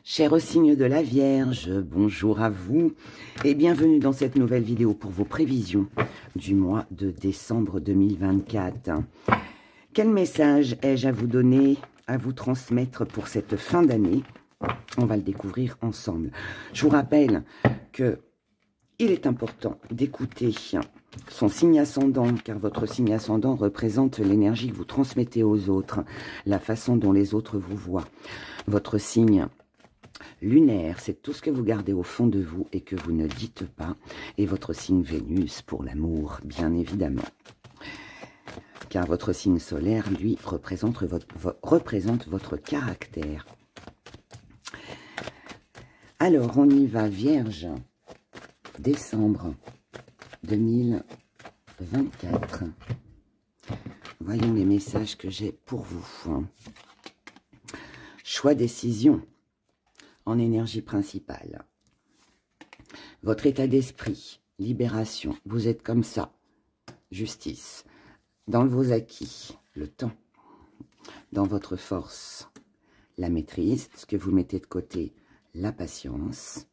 Chers signes de la Vierge, bonjour à vous et bienvenue dans cette nouvelle vidéo pour vos prévisions du mois de décembre 2024. Quel message ai-je à vous donner, à vous transmettre pour cette fin d'année? On va le découvrir ensemble. Je vous rappelle que il est important d'écouter son signe ascendant, car votre signe ascendant représente l'énergie que vous transmettez aux autres, la façon dont les autres vous voient. Votre signe lunaire, c'est tout ce que vous gardez au fond de vous et que vous ne dites pas. Et votre signe Vénus, pour l'amour, bien évidemment. Car votre signe solaire, lui, représente votre caractère. Alors, on y va, Vierge. Décembre 2024. Voyons les messages que j'ai pour vous. Choix, décision en énergie principale. Votre état d'esprit, libération. Vous êtes comme ça. Justice. Dans vos acquis, le temps. Dans votre force, la maîtrise. Ce que vous mettez de côté, la patience.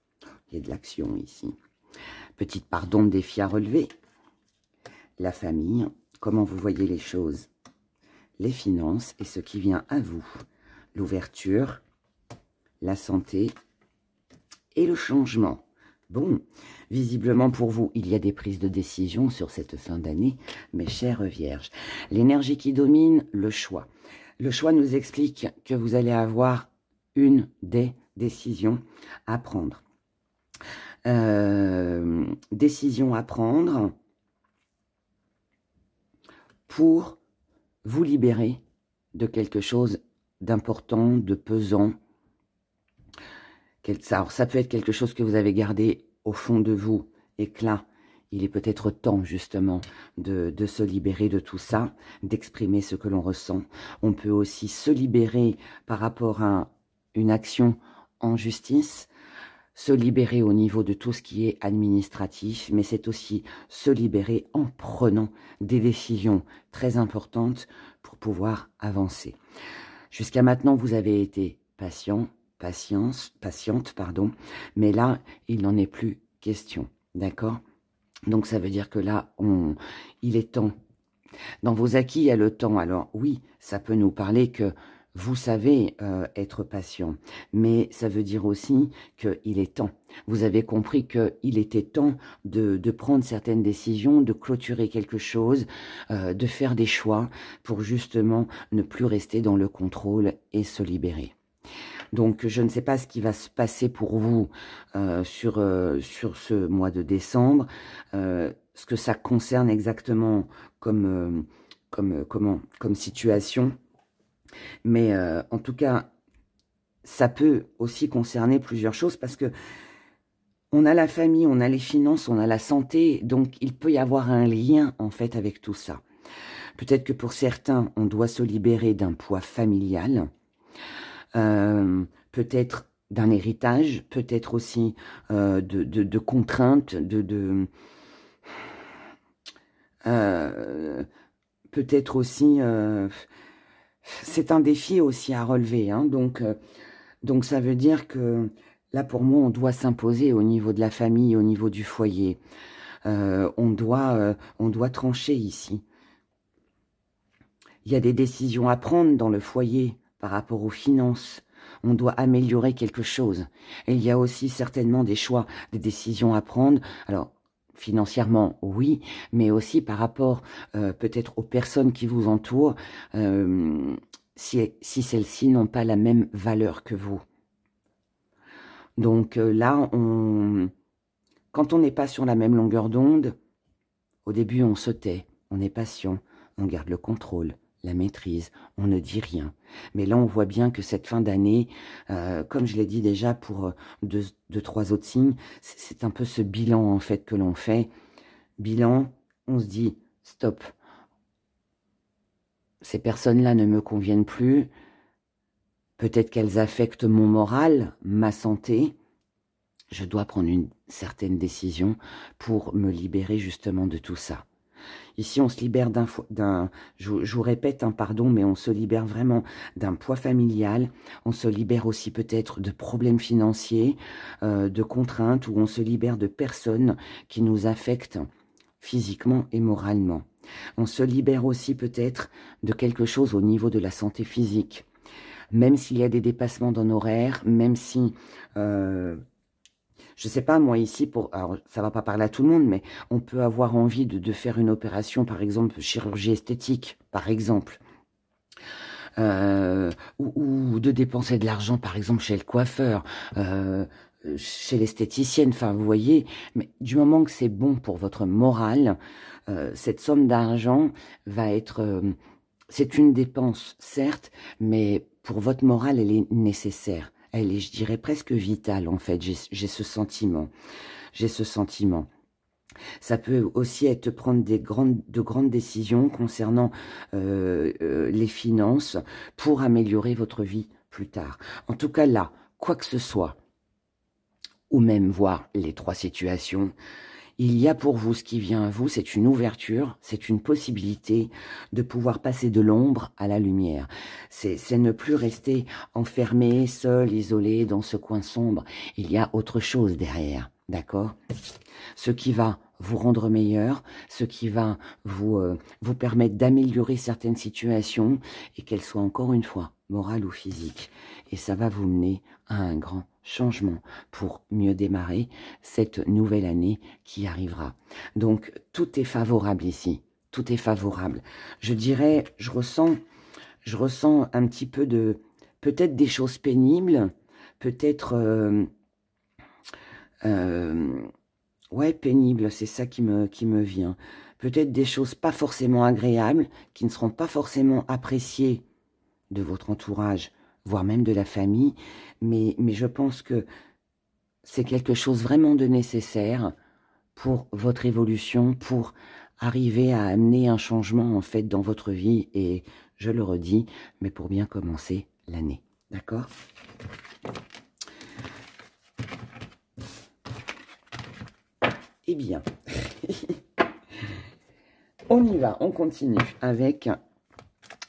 Il y a de l'action ici. Petite part d'ombre, défi à relever. La famille, comment vous voyez les choses. Les finances et ce qui vient à vous. L'ouverture, la santé et le changement. Bon, visiblement pour vous, il y a des prises de décision sur cette fin d'année, mes chères vierges. L'énergie qui domine, le choix. Le choix nous explique que vous allez avoir une des décisions à prendre. Décision à prendre pour vous libérer de quelque chose d'important, de pesant. Alors, ça peut être quelque chose que vous avez gardé au fond de vous et que là, il est peut-être temps justement de se libérer de tout ça, d'exprimer ce que l'on ressent. On peut aussi se libérer par rapport à une action en justice, se libérer au niveau de tout ce qui est administratif, mais c'est aussi se libérer en prenant des décisions très importantes pour pouvoir avancer. Jusqu'à maintenant, vous avez été patiente, mais là, il n'en est plus question, d'accord? Donc, ça veut dire que là, il est temps. Dans vos acquis, il y a le temps. Alors, oui, ça peut nous parler que vous savez être patient, mais ça veut dire aussi qu'il est temps. Vous avez compris qu'il était temps de prendre certaines décisions, de clôturer quelque chose, de faire des choix pour justement ne plus rester dans le contrôle et se libérer. Donc, je ne sais pas ce qui va se passer pour vous sur ce mois de décembre, ce que ça concerne exactement comme situation. Mais en tout cas, ça peut aussi concerner plusieurs choses parce que on a la famille, on a les finances, on a la santé, donc il peut y avoir un lien en fait avec tout ça. Peut-être que pour certains, on doit se libérer d'un poids familial, peut-être d'un héritage, peut-être aussi de contraintes, peut-être aussi... c'est un défi aussi à relever, hein. Donc ça veut dire que là, pour moi, on doit s'imposer au niveau de la famille, au niveau du foyer. On doit trancher ici. Il y a des décisions à prendre dans le foyer par rapport aux finances. On doit améliorer quelque chose. Et il y a aussi certainement des choix, des décisions à prendre. Alors, financièrement, oui, mais aussi par rapport peut-être aux personnes qui vous entourent, si celles-ci n'ont pas la même valeur que vous. Donc là, quand on n'est pas sur la même longueur d'onde, au début on se tait, on est patient, on garde le contrôle, la maîtrise, on ne dit rien. Mais là, on voit bien que cette fin d'année, comme je l'ai dit déjà pour trois autres signes, c'est un peu ce bilan en fait que l'on fait. Bilan, on se dit, stop, ces personnes-là ne me conviennent plus, peut-être qu'elles affectent mon moral, ma santé, je dois prendre une certaine décision pour me libérer justement de tout ça. Ici, on se libère je vous répète, hein, pardon, mais on se libère vraiment d'un poids familial. On se libère aussi peut-être de problèmes financiers, de contraintes, ou on se libère de personnes qui nous affectent physiquement et moralement. On se libère aussi peut-être de quelque chose au niveau de la santé physique. Même s'il y a des dépassements d'honoraires, même si... je sais pas, moi ici, alors ça va pas parler à tout le monde, mais on peut avoir envie de faire une opération, par exemple, chirurgie esthétique, par exemple. Ou de dépenser de l'argent, par exemple, chez le coiffeur, chez l'esthéticienne, enfin, vous voyez. Mais du moment que c'est bon pour votre morale, cette somme d'argent va être... c'est une dépense, certes, mais pour votre morale, elle est nécessaire. Elle est, je dirais, presque vitale, en fait. J'ai ce sentiment. J'ai ce sentiment. Ça peut aussi être prendre de grandes décisions concernant les finances pour améliorer votre vie plus tard. En tout cas, là, quoi que ce soit, ou même voir les trois situations, il y a pour vous ce qui vient à vous, c'est une ouverture, c'est une possibilité de pouvoir passer de l'ombre à la lumière. C'est ne plus rester enfermé, seul, isolé dans ce coin sombre. Il y a autre chose derrière, d'accord? Ce qui va vous rendre meilleur, ce qui va vous permettre d'améliorer certaines situations et qu'elles soient encore une fois morales ou physiques. Et ça va vous mener à un grand changement pour mieux démarrer cette nouvelle année qui arrivera. Donc, tout est favorable ici. Tout est favorable. Je dirais, je ressens un petit peu de... peut-être des choses pénibles, peut-être... ouais, pénible, c'est ça qui me vient. Peut-être des choses pas forcément agréables, qui ne seront pas forcément appréciées de votre entourage, voire même de la famille, mais je pense que c'est quelque chose vraiment de nécessaire pour votre évolution, pour arriver à amener un changement en fait dans votre vie, et je le redis, mais pour bien commencer l'année. D'accord ? Eh bien, on y va, on continue avec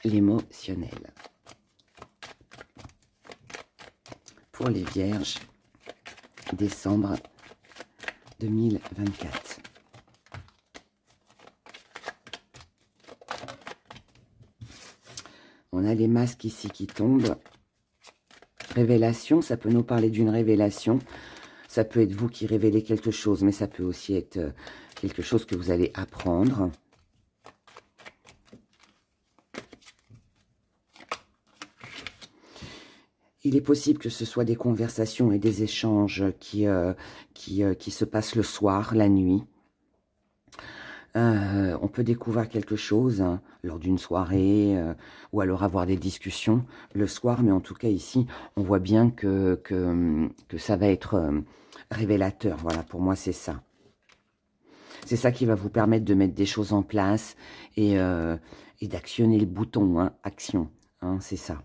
l'émotionnel. Pour les vierges, décembre 2024. On a les masques ici qui tombent. Révélation, ça peut nous parler d'une révélation. Ça peut être vous qui révélez quelque chose, mais ça peut aussi être quelque chose que vous allez apprendre. Il est possible que ce soit des conversations et des échanges qui se passent le soir, la nuit. On peut découvrir quelque chose hein, lors d'une soirée ou alors avoir des discussions le soir. Mais en tout cas ici, on voit bien que ça va être révélateur. Voilà, pour moi, c'est ça. C'est ça qui va vous permettre de mettre des choses en place et d'actionner le bouton, hein, action. Hein, c'est ça.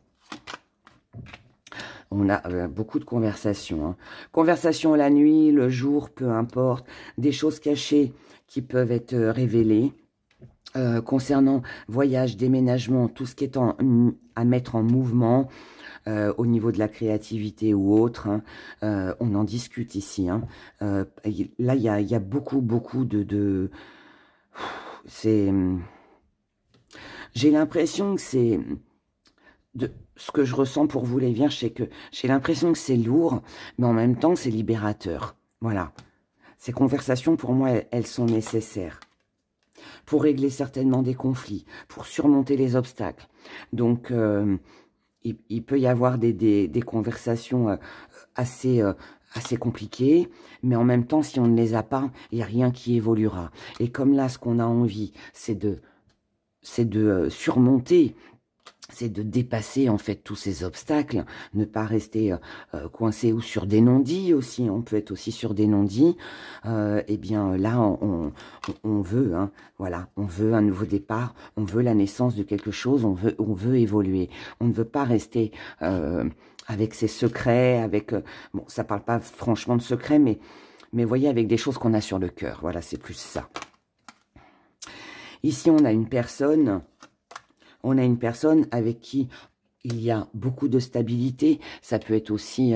On a beaucoup de conversations. Hein. Conversations la nuit, le jour, peu importe. Des choses cachées qui peuvent être révélées. Concernant voyage, déménagement, tout ce qui est à mettre en mouvement au niveau de la créativité ou autre. Hein. On en discute ici. Hein. Là, il y a beaucoup de... C'est... J'ai l'impression que c'est... Ce que je ressens pour vous les vierges, c'est que j'ai l'impression que c'est lourd, mais en même temps, c'est libérateur. Voilà. Ces conversations, pour moi, elles sont nécessaires pour régler certainement des conflits, pour surmonter les obstacles. Donc, il peut y avoir des conversations assez compliquées, mais en même temps, si on ne les a pas, il n'y a rien qui évoluera. Et comme là, ce qu'on a envie, c'est de surmonter, c'est de dépasser en fait tous ces obstacles, ne pas rester coincé ou sur des non-dits aussi, on peut être aussi sur des non-dits, et bien là on veut, hein, voilà, on veut un nouveau départ, on veut la naissance de quelque chose, on veut évoluer, on ne veut pas rester avec ses secrets, avec, bon ça parle pas franchement de secrets, mais voyez avec des choses qu'on a sur le cœur, voilà c'est plus ça. Ici, on a une personne avec qui il y a beaucoup de stabilité. Ça peut être aussi,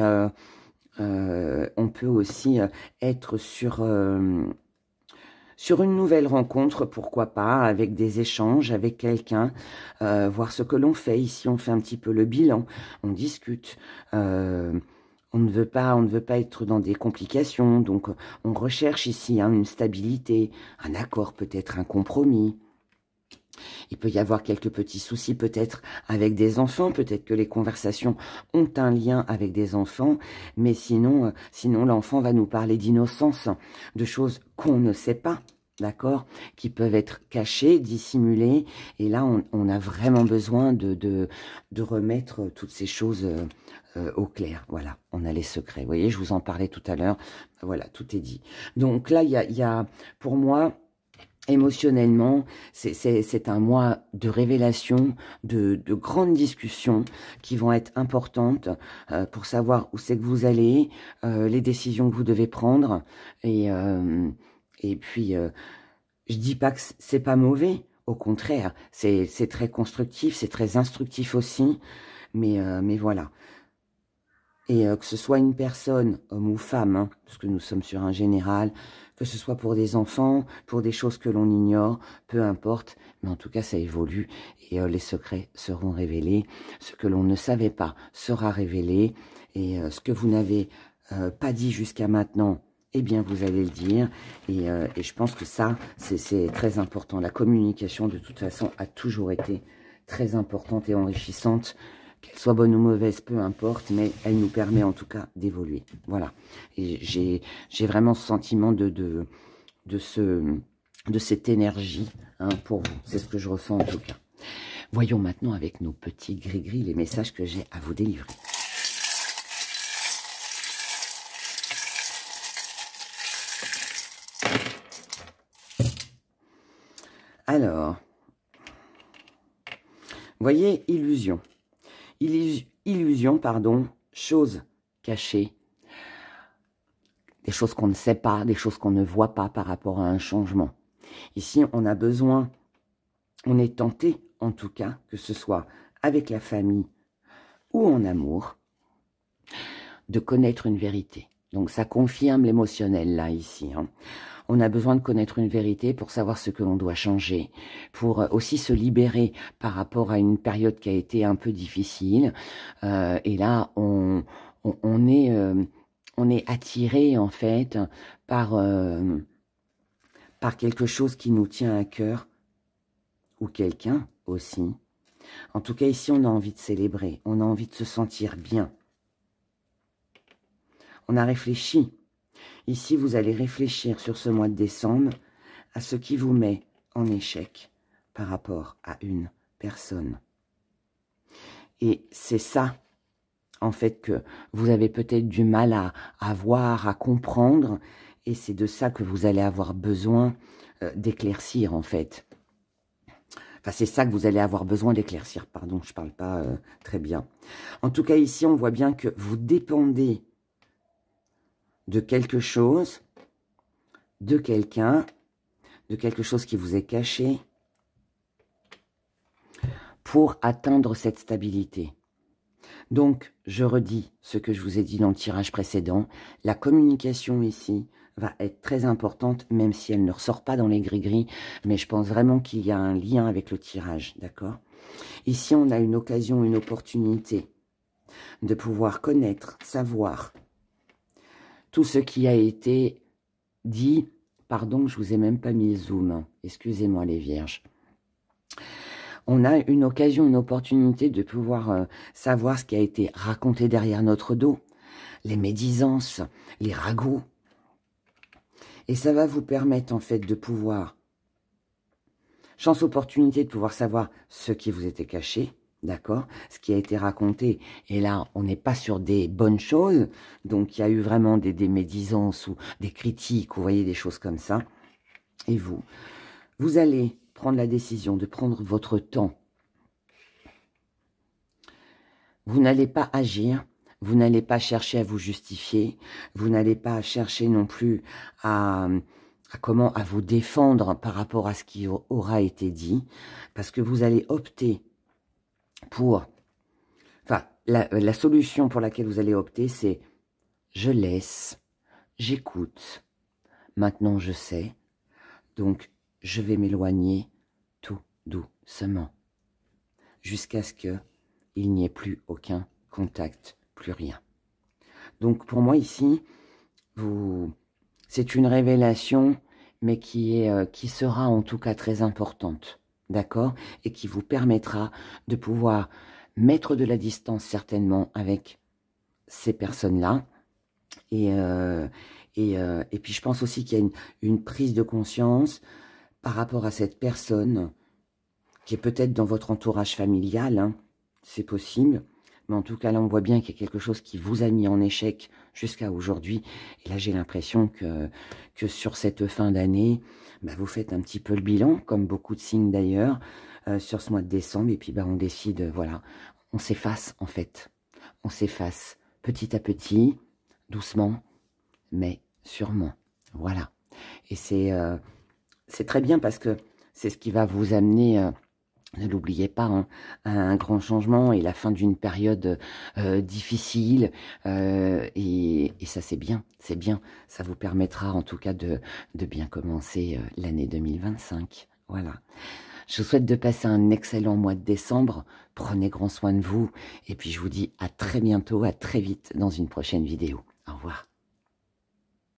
on peut aussi être sur une nouvelle rencontre, pourquoi pas, avec des échanges, avec quelqu'un, voir ce que l'on fait. Ici, on fait un petit peu le bilan, on discute. On ne veut pas être dans des complications, donc on recherche ici une stabilité, un accord, peut-être un compromis. Il peut y avoir quelques petits soucis peut-être avec des enfants, peut-être que les conversations ont un lien avec des enfants, mais sinon l'enfant va nous parler d'innocence, de choses qu'on ne sait pas, d'accord, qui peuvent être cachées, dissimulées, et là on a vraiment besoin de remettre toutes ces choses au clair. Voilà, on a les secrets. Vous voyez, je vous en parlais tout à l'heure, voilà, tout est dit. Donc là, il y a pour moi, émotionnellement, c'est un mois de révélation, de grandes discussions qui vont être importantes pour savoir où c'est que vous allez, les décisions que vous devez prendre. Et puis, je dis pas que c'est pas mauvais, au contraire, c'est très constructif, c'est très instructif aussi, mais voilà. Et que ce soit une personne, homme ou femme, hein, parce que nous sommes sur un général, que ce soit pour des enfants, pour des choses que l'on ignore, peu importe, mais en tout cas ça évolue et les secrets seront révélés, ce que l'on ne savait pas sera révélé et ce que vous n'avez pas dit jusqu'à maintenant, eh bien vous allez le dire et je pense que ça c'est très important. La communication de toute façon a toujours été très importante et enrichissante. Qu'elle soit bonne ou mauvaise, peu importe, mais elle nous permet en tout cas d'évoluer. Voilà. Et j'ai vraiment ce sentiment de cette énergie pour vous. C'est ce que je ressens en tout cas. Voyons maintenant avec nos petits gris-gris les messages que j'ai à vous délivrer. Alors, voyez, illusion. Illusion, pardon, choses cachées, des choses qu'on ne sait pas, des choses qu'on ne voit pas par rapport à un changement. Ici, on a besoin, on est tenté, en tout cas, que ce soit avec la famille ou en amour, de connaître une vérité. Donc, ça confirme l'émotionnel, là, ici. On a besoin de connaître une vérité pour savoir ce que l'on doit changer, pour aussi se libérer par rapport à une période qui a été un peu difficile. Et là, on est attiré, en fait, par quelque chose qui nous tient à cœur, ou quelqu'un aussi. En tout cas, ici, on a envie de célébrer, on a envie de se sentir bien. On a réfléchi. Ici, vous allez réfléchir sur ce mois de décembre à ce qui vous met en échec par rapport à une personne. Et c'est ça, en fait, que vous avez peut-être du mal à voir, à comprendre. Et c'est de ça que vous allez avoir besoin d'éclaircir, en fait. Enfin, c'est ça que vous allez avoir besoin d'éclaircir. Pardon, je ne parle pas très bien. En tout cas, ici, on voit bien que vous dépendez de quelque chose, de quelqu'un, de quelque chose qui vous est caché pour atteindre cette stabilité. Donc, je redis ce que je vous ai dit dans le tirage précédent. La communication ici va être très importante, même si elle ne ressort pas dans les gris-gris. Mais je pense vraiment qu'il y a un lien avec le tirage, d'accord? Ici, on a une occasion, une opportunité de pouvoir connaître, savoir tout ce qui a été dit. Pardon, je vous ai même pas mis le zoom. Excusez-moi les vierges. On a une occasion, une opportunité de pouvoir savoir ce qui a été raconté derrière notre dos, les médisances, les ragots. Et ça va vous permettre en fait de pouvoir, chance opportunité de pouvoir savoir ce qui vous était caché, d'accord, ce qui a été raconté. Et là, on n'est pas sur des bonnes choses, donc il y a eu vraiment des médisances ou des critiques, vous voyez, des choses comme ça. Et vous allez prendre la décision de prendre votre temps. Vous n'allez pas agir, vous n'allez pas chercher à vous justifier, vous n'allez pas chercher non plus à à vous défendre par rapport à ce qui aura été dit, parce que vous allez opter pour... Enfin, la solution pour laquelle vous allez opter, c'est je laisse, j'écoute, maintenant je sais, donc je vais m'éloigner tout doucement, jusqu'à ce qu'il n'y ait plus aucun contact, plus rien. Donc pour moi ici, c'est une révélation, mais qui sera en tout cas très importante, d'accord? Et qui vous permettra de pouvoir mettre de la distance certainement avec ces personnes-là. Et puis je pense aussi qu'il y a une prise de conscience par rapport à cette personne qui est peut-être dans votre entourage familial, hein, c'est possible. Mais en tout cas, là, on voit bien qu'il y a quelque chose qui vous a mis en échec jusqu'à aujourd'hui. Et là, j'ai l'impression que sur cette fin d'année, bah, vous faites un petit peu le bilan, comme beaucoup de signes d'ailleurs, sur ce mois de décembre. Et puis, bah, on décide, voilà, on s'efface en fait. On s'efface petit à petit, doucement, mais sûrement. Voilà. Et c'est très bien parce que c'est ce qui va vous amener... ne l'oubliez pas, hein, un grand changement et la fin d'une période difficile. Et ça, c'est bien, c'est bien. Ça vous permettra en tout cas de bien commencer l'année 2025. Voilà. Je vous souhaite de passer un excellent mois de décembre. Prenez grand soin de vous. Et puis, je vous dis à très bientôt, à très vite dans une prochaine vidéo.